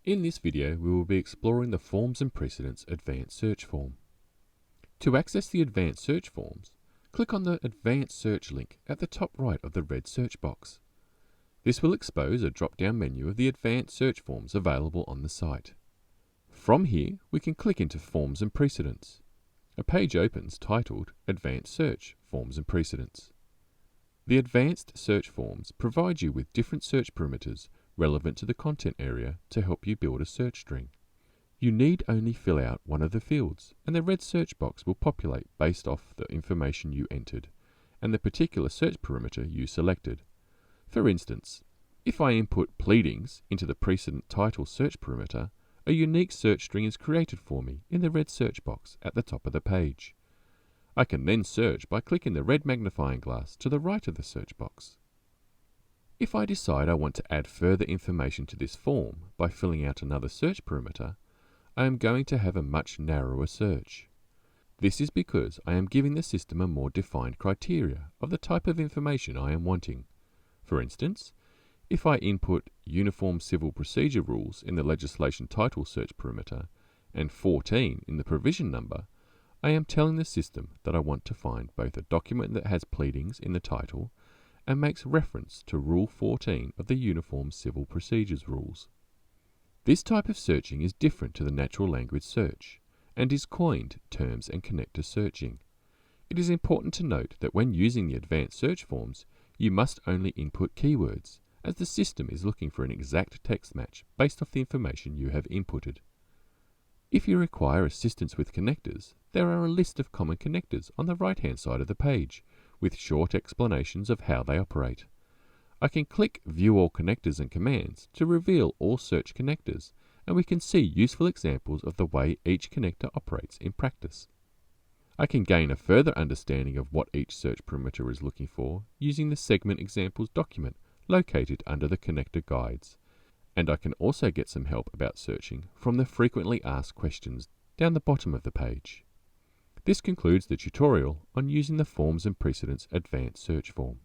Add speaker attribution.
Speaker 1: In this video, we will be exploring the Forms and Precedents Advanced Search form. To access the Advanced Search forms, click on the Advanced Search link at the top right of the red search box. This will expose a drop-down menu of the Advanced Search forms available on the site. From here, we can click into Forms and Precedents. A page opens titled Advanced Search Forms and Precedents. The Advanced Search forms provide you with different search parameters relevant to the content area to help you build a search string. You need only fill out one of the fields, and the red search box will populate based off the information you entered and the particular search parameter you selected. For instance, if I input pleadings into the precedent title search parameter, a unique search string is created for me in the red search box at the top of the page. I can then search by clicking the red magnifying glass to the right of the search box. If I decide I want to add further information to this form by filling out another search parameter, I am going to have a much narrower search. This is because I am giving the system a more defined criteria of the type of information I am wanting. For instance, if I input Uniform Civil Procedure Rules in the legislation title search parameter and 14 in the provision number, I am telling the system that I want to find both a document that has pleadings in the title and makes reference to Rule 14 of the Uniform Civil Procedures Rules. This type of searching is different to the natural language search and is coined terms and connector searching. It is important to note that when using the advanced search forms, you must only input keywords, as the system is looking for an exact text match based off the information you have inputted. If you require assistance with connectors, there are a list of common connectors on the right-hand side of the page, with short explanations of how they operate. I can click View All Connectors and Commands to reveal all search connectors, and we can see useful examples of the way each connector operates in practice. I can gain a further understanding of what each search parameter is looking for using the Segment Examples document located under the Connector Guides, and I can also get some help about searching from the Frequently Asked Questions down the bottom of the page. This concludes the tutorial on using the Forms and Precedents Advanced Search form.